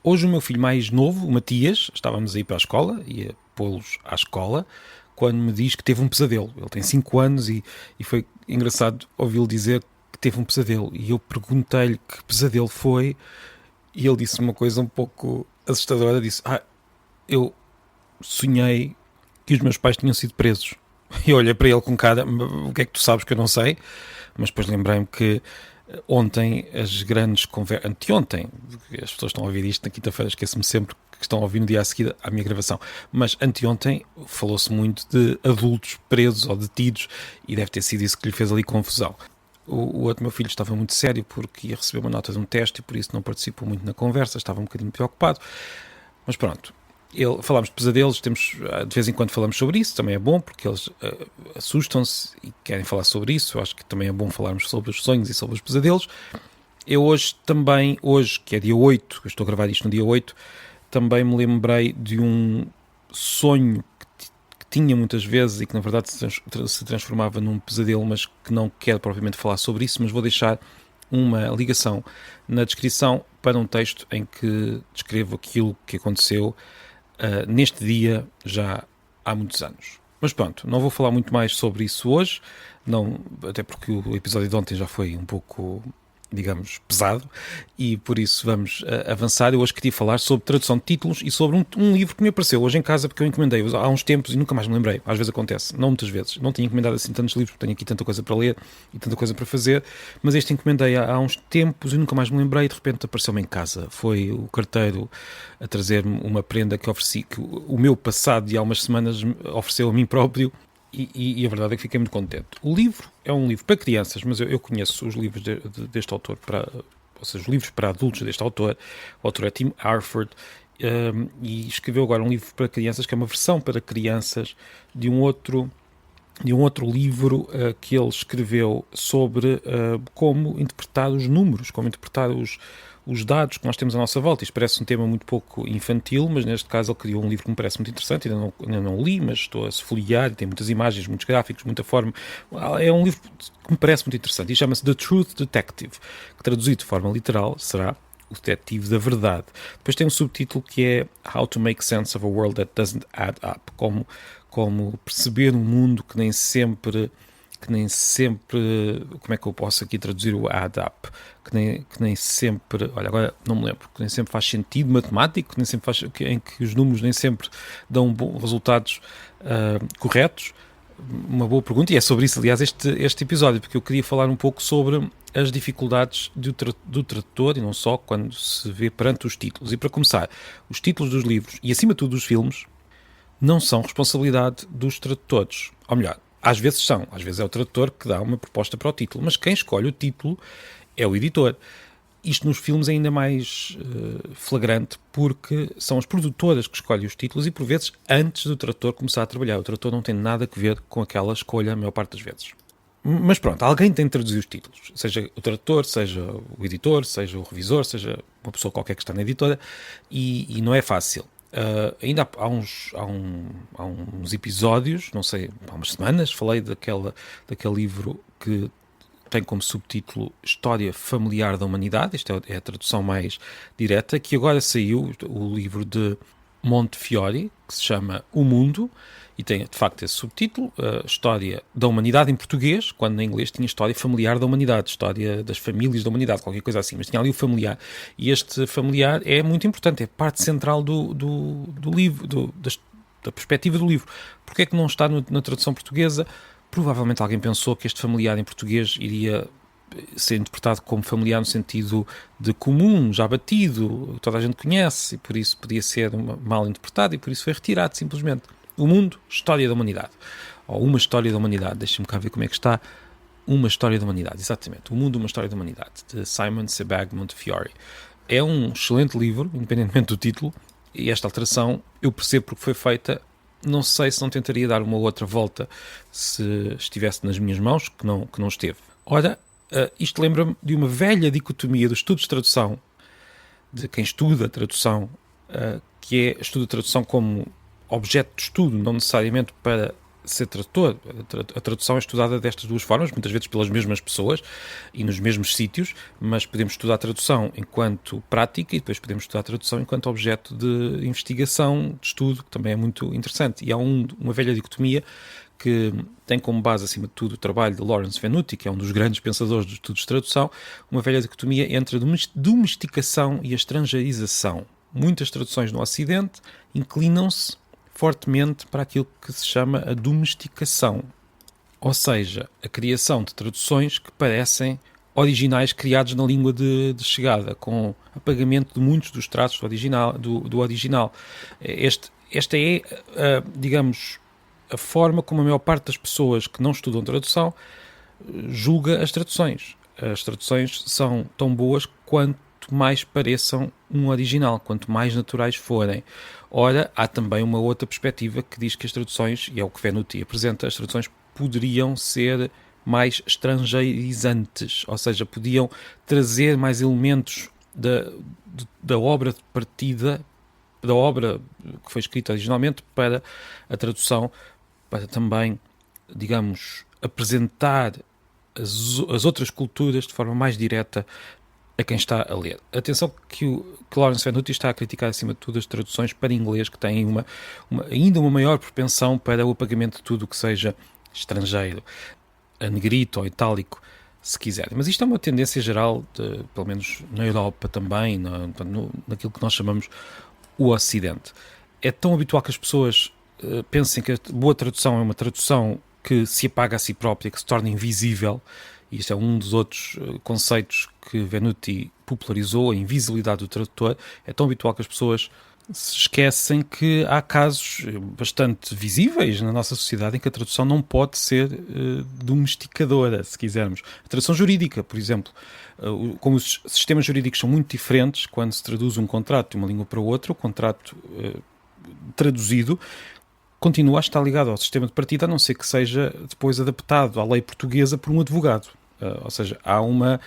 Hoje o meu filho mais novo, o Matias, estávamos a ir para a escola, ia pô-los à escola, quando me diz que teve um pesadelo. Ele tem 5 anos e foi engraçado ouvi-lo dizer que teve um pesadelo. E eu perguntei-lhe que pesadelo foi e ele disse uma coisa um pouco assustadora. Disse, eu sonhei que os meus pais tinham sido presos. E eu olhei para ele com cara, o que é que tu sabes que eu não sei? Mas depois lembrei-me que ontem as grandes conversas, anteontem, as pessoas estão a ouvir isto na quinta-feira, esqueço-me sempre que estão a ouvir no dia a seguir à minha gravação, mas anteontem falou-se muito de adultos presos ou detidos e deve ter sido isso que lhe fez ali confusão. O outro meu filho estava muito sério porque ia receber uma nota de um teste e por isso não participou muito na conversa, estava um bocadinho preocupado, mas pronto. Falámos de pesadelos, de vez em quando falamos sobre isso, também é bom porque eles assustam-se e querem falar sobre isso. Eu acho que também é bom falarmos sobre os sonhos e sobre os pesadelos. Eu hoje, que é dia 8, eu estou a gravar isto no dia 8, também me lembrei de um sonho que tinha muitas vezes e que na verdade se transformava num pesadelo, mas que não quero propriamente falar sobre isso, mas vou deixar uma ligação na descrição para um texto em que descrevo aquilo que aconteceu neste dia já há muitos anos. Mas pronto, não vou falar muito mais sobre isso hoje, não, até porque o episódio de ontem já foi um pouco, digamos, pesado, e por isso vamos avançar. Eu hoje queria falar sobre tradução de títulos e sobre um livro que me apareceu hoje em casa, porque eu encomendei-os há uns tempos e nunca mais me lembrei. Às vezes acontece, não muitas vezes. Não tinha encomendado assim tantos livros, porque tenho aqui tanta coisa para ler e tanta coisa para fazer, mas este encomendei há uns tempos e nunca mais me lembrei e de repente apareceu-me em casa. Foi o carteiro a trazer-me uma prenda que ofereci, que o meu passado de há umas semanas ofereceu a mim próprio. E a verdade é que fiquei muito contente. O livro é um livro para crianças, mas eu conheço os livros deste autor, ou seja, os livros para adultos deste autor. O autor é Tim Harford, e escreveu agora um livro para crianças, que é uma versão para crianças de um outro livro que ele escreveu sobre como interpretar os números, como interpretar os dados que nós temos à nossa volta. Isto parece um tema muito pouco infantil, mas neste caso ele criou um livro que me parece muito interessante, ainda não li, mas estou a se folhear, tem muitas imagens, muitos gráficos, muita forma. É um livro que me parece muito interessante e chama-se The Truth Detective, que traduzido de forma literal será O Detetive da Verdade. Depois tem um subtítulo que é How to Make Sense of a World That Doesn't Add Up, como perceber um mundo que nem sempre, como é que eu posso aqui traduzir o add up, que nem sempre, olha, agora não me lembro, que nem sempre faz sentido matemático, que nem sempre faz, em que os números nem sempre dão resultados corretos. Uma boa pergunta, e é sobre isso, aliás, este episódio, porque eu queria falar um pouco sobre as dificuldades do tradutor, e não só, quando se vê perante os títulos. E para começar, os títulos dos livros, e acima de tudo dos filmes, não são responsabilidade dos tradutores. Ou melhor, às vezes são. Às vezes é o tradutor que dá uma proposta para o título. Mas quem escolhe o título é o editor. Isto nos filmes é ainda mais flagrante porque são as produtoras que escolhem os títulos e, por vezes, antes do tradutor começar a trabalhar. O tradutor não tem nada a ver com aquela escolha a maior parte das vezes. Mas pronto, alguém tem de traduzir os títulos. Seja o tradutor, seja o editor, seja o revisor, seja uma pessoa qualquer que está na editora. E não é fácil. Ainda há uns episódios, não sei, há umas semanas, falei daquele livro que tem como subtítulo História Familiar da Humanidade. Esta é a tradução mais direta, que agora saiu o livro de Montefiore, que se chama O Mundo, e tem de facto esse subtítulo, História da Humanidade em português, quando em inglês tinha História Familiar da Humanidade, História das Famílias da Humanidade, qualquer coisa assim, mas tinha ali o familiar. E este familiar é muito importante, é parte central do livro, da perspectiva do livro. Porquê é que não está na tradução portuguesa? Provavelmente alguém pensou que este familiar em português iria ser interpretado como familiar no sentido de comum, já batido, toda a gente conhece, e por isso podia ser mal interpretado, e por isso foi retirado simplesmente. O Mundo, História da Humanidade. Ou Uma História da Humanidade, deixem-me cá ver como é que está. Uma História da Humanidade, exatamente. O Mundo, Uma História da Humanidade, de Simon Sebag Montefiore. É um excelente livro, independentemente do título, e esta alteração eu percebo porque foi feita. Não sei se não tentaria dar uma outra volta se estivesse nas minhas mãos, que não esteve. Ora, isto lembra-me de uma velha dicotomia dos estudos de tradução, de quem estuda a tradução, que é estuda a tradução como objeto de estudo, não necessariamente para ser tradutor. A tradução é estudada destas duas formas, muitas vezes pelas mesmas pessoas e nos mesmos sítios, mas podemos estudar a tradução enquanto prática e depois podemos estudar a tradução enquanto objeto de investigação, de estudo, que também é muito interessante. E há uma velha dicotomia que tem como base, acima de tudo, o trabalho de Lawrence Venuti, que é um dos grandes pensadores dos estudos de tradução, uma velha dicotomia entre a domesticação e a estrangeirização. Muitas traduções no Ocidente inclinam-se fortemente para aquilo que se chama a domesticação, ou seja, a criação de traduções que parecem originais criados na língua de chegada, com apagamento de muitos dos traços do original. Esta é, digamos, a forma como a maior parte das pessoas que não estudam tradução julga as traduções. As traduções são tão boas quanto mais pareçam um original, quanto mais naturais forem. Ora, há também uma outra perspectiva que diz que as traduções, e é o que Venuti apresenta, as traduções poderiam ser mais estrangeirizantes, ou seja, podiam trazer mais elementos da obra de partida, da obra que foi escrita originalmente, para a tradução, para também, digamos, apresentar as outras culturas de forma mais direta a quem está a ler. Atenção que Lawrence Venuti está a criticar, acima de tudo, as traduções para inglês, que têm ainda uma maior propensão para o apagamento de tudo o que seja estrangeiro, a negrito ou itálico, se quiserem. Mas isto é uma tendência geral, pelo menos na Europa também, naquilo que nós chamamos o Ocidente. É tão habitual que as pessoas pensem que a boa tradução é uma tradução que se apaga a si própria, que se torna invisível, e isto é um dos outros conceitos que Venuti popularizou, a invisibilidade do tradutor. É tão habitual que as pessoas se esquecem que há casos bastante visíveis na nossa sociedade em que a tradução não pode ser domesticadora, se quisermos. A tradução jurídica, por exemplo, como os sistemas jurídicos são muito diferentes, quando se traduz um contrato de uma língua para outra, o contrato traduzido continua a estar ligado ao sistema de partida, a não ser que seja depois adaptado à lei portuguesa por um advogado. Ou seja, há uma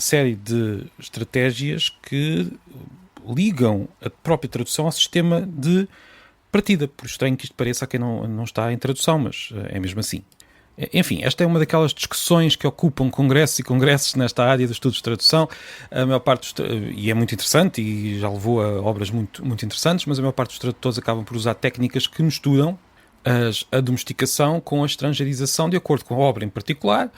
série de estratégias que ligam a própria tradução ao sistema de partida, por estranho que isto pareça a quem não está em tradução, mas é mesmo assim. Enfim, esta é uma daquelas discussões que ocupam congressos e congressos nesta área dos estudos de tradução. A maior parte e é muito interessante e já levou a obras muito, muito interessantes, mas a maior parte dos tradutores acabam por usar técnicas que misturam a domesticação com a estrangeirização de acordo com a obra em particular,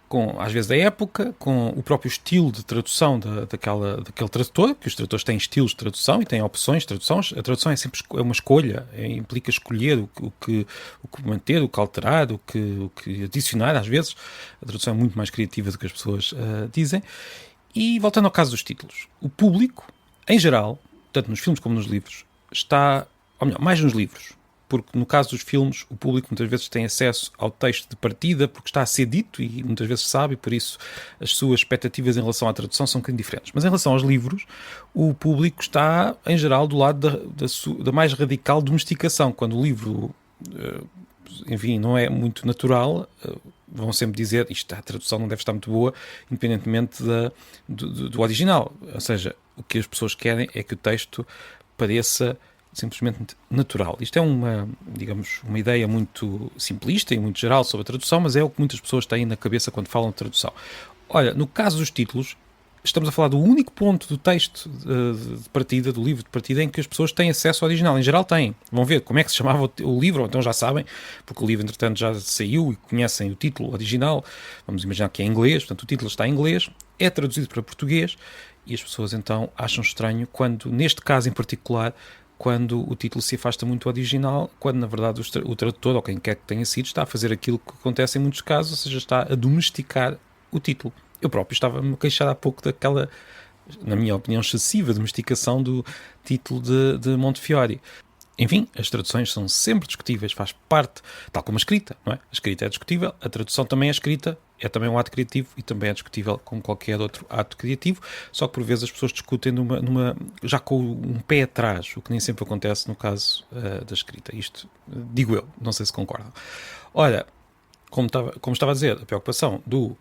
com, às vezes, da época, com o próprio estilo de tradução daquele tradutor, que os tradutores têm estilos de tradução e têm opções de tradução. A tradução é sempre uma escolha, implica escolher o que manter, o que alterar, o que adicionar, às vezes. A tradução é muito mais criativa do que as pessoas dizem. E, voltando ao caso dos títulos, o público, em geral, tanto nos filmes como nos livros, está, ou melhor, mais nos livros, porque no caso dos filmes o público muitas vezes tem acesso ao texto de partida porque está a ser dito e muitas vezes sabe, e por isso as suas expectativas em relação à tradução são um bocadinho diferentes. Mas em relação aos livros, o público está, em geral, do lado da mais radical domesticação. Quando o livro, enfim, não é muito natural, vão sempre dizer isto, a tradução não deve estar muito boa, independentemente do original. Ou seja, o que as pessoas querem é que o texto pareça simplesmente natural. Isto é uma ideia muito simplista e muito geral sobre a tradução, mas é o que muitas pessoas têm na cabeça quando falam de tradução. Olha, no caso dos títulos, estamos a falar do único ponto do texto de partida, do livro de partida, em que as pessoas têm acesso ao original. Em geral têm. Vão ver como é que se chamava o livro, ou então já sabem, porque o livro, entretanto, já saiu e conhecem o título original. Vamos imaginar que é em inglês, portanto, o título está em inglês, é traduzido para português, e as pessoas, então, acham estranho quando, neste caso em particular, quando o título se afasta muito do original, quando na verdade o tradutor, ou quem quer que tenha sido, está a fazer aquilo que acontece em muitos casos, ou seja, está a domesticar o título. Eu próprio estava-me a queixar há pouco daquela, na minha opinião, excessiva domesticação do título de Montefiore. Enfim, as traduções são sempre discutíveis, faz parte, tal como a escrita, não é? A escrita é discutível, a tradução também é escrita, é também um ato criativo e também é discutível como qualquer outro ato criativo, só que por vezes as pessoas discutem já com um pé atrás, o que nem sempre acontece no caso da escrita. Isto digo eu, não sei se concordam. Ora, como estava a dizer, a preocupação do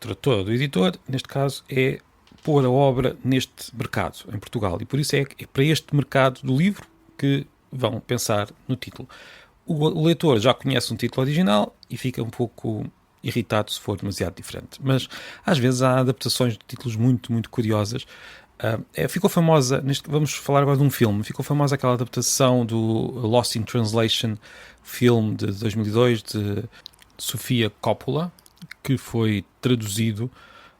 tradutor ou do editor, neste caso, é pôr a obra neste mercado, em Portugal, e por isso é para este mercado do livro que vão pensar no título. o leitor já conhece um título original e fica um pouco irritado se for demasiado diferente. Mas às vezes há adaptações de títulos muito, muito curiosas. Ficou famosa, vamos falar agora de um filme, ficou famosa aquela adaptação do Lost in Translation, filme de 2002 de Sofia Coppola, que foi traduzido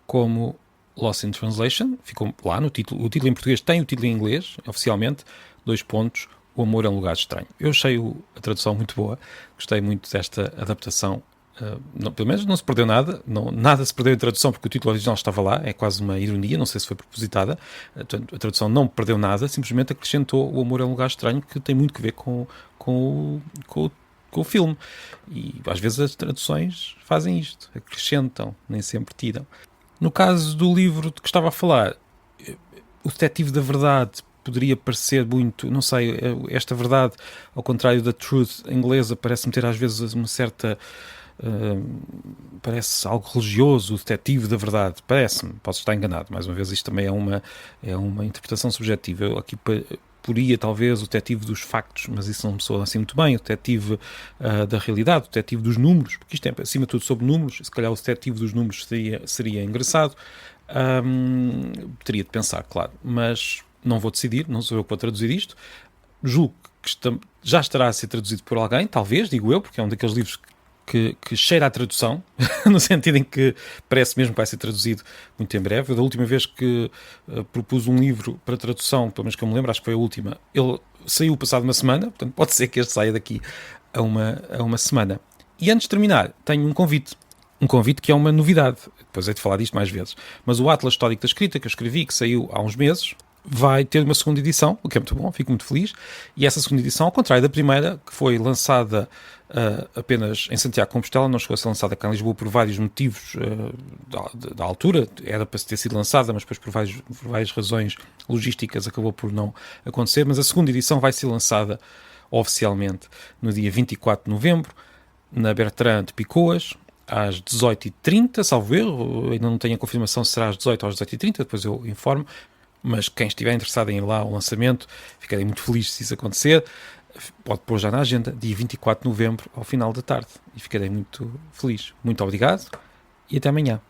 como Lost in Translation, ficou lá no título. O título em português tem o título em inglês, oficialmente, 2 pontos, O Amor é um Lugar Estranho. Eu achei a tradução muito boa, gostei muito desta adaptação. Pelo menos não se perdeu nada, nada se perdeu em tradução, porque o título original estava lá, é quase uma ironia, não sei se foi propositada. A tradução não perdeu nada, simplesmente acrescentou O Amor é um Lugar Estranho, que tem muito que ver com o filme. E às vezes as traduções fazem isto, acrescentam, nem sempre tiram. No caso do livro de que estava a falar, o Detetive da Verdade poderia parecer muito, não sei, esta verdade, ao contrário da truth inglesa, parece-me ter às vezes uma certa... parece algo religioso, o detetive da verdade, parece-me, posso estar enganado, mais uma vez isto também é uma interpretação subjetiva. Eu aqui poria talvez o detetive dos factos, mas isso não me soa assim muito bem, o detetive da realidade, o detetive dos números, porque isto é acima de tudo sobre números, se calhar o detetive dos números seria engraçado. Teria de pensar, claro, mas não vou decidir, não sou eu que vou traduzir isto. Julgo que já estará a ser traduzido por alguém, talvez, digo eu, porque é um daqueles livros que cheira a tradução, no sentido em que parece mesmo que vai ser traduzido muito em breve. Eu, da última vez que propus um livro para tradução, pelo menos que eu me lembro, acho que foi a última, ele saiu passado uma semana, portanto pode ser que este saia daqui a uma semana. E antes de terminar, tenho um convite que é uma novidade, depois hei de falar disto mais vezes, mas o Atlas Histórico da Escrita, que eu escrevi, que saiu há uns meses, vai ter uma segunda edição, o que é muito bom, fico muito feliz, e essa segunda edição, ao contrário da primeira, que foi lançada apenas em Santiago de Compostela, não chegou a ser lançada cá em Lisboa por vários motivos da altura, era para ter sido lançada, mas depois por várias razões logísticas acabou por não acontecer, mas a segunda edição vai ser lançada oficialmente no dia 24 de novembro, na Bertrand de Picoas, às 18h30, salvo erro, ainda não tenho a confirmação se será às 18 ou às 18h30, depois eu informo, mas quem estiver interessado em ir lá ao lançamento, ficarei muito feliz se isso acontecer. Pode pôr já na agenda, dia 24 de novembro, ao final da tarde, e ficarei muito feliz. Muito obrigado e até amanhã.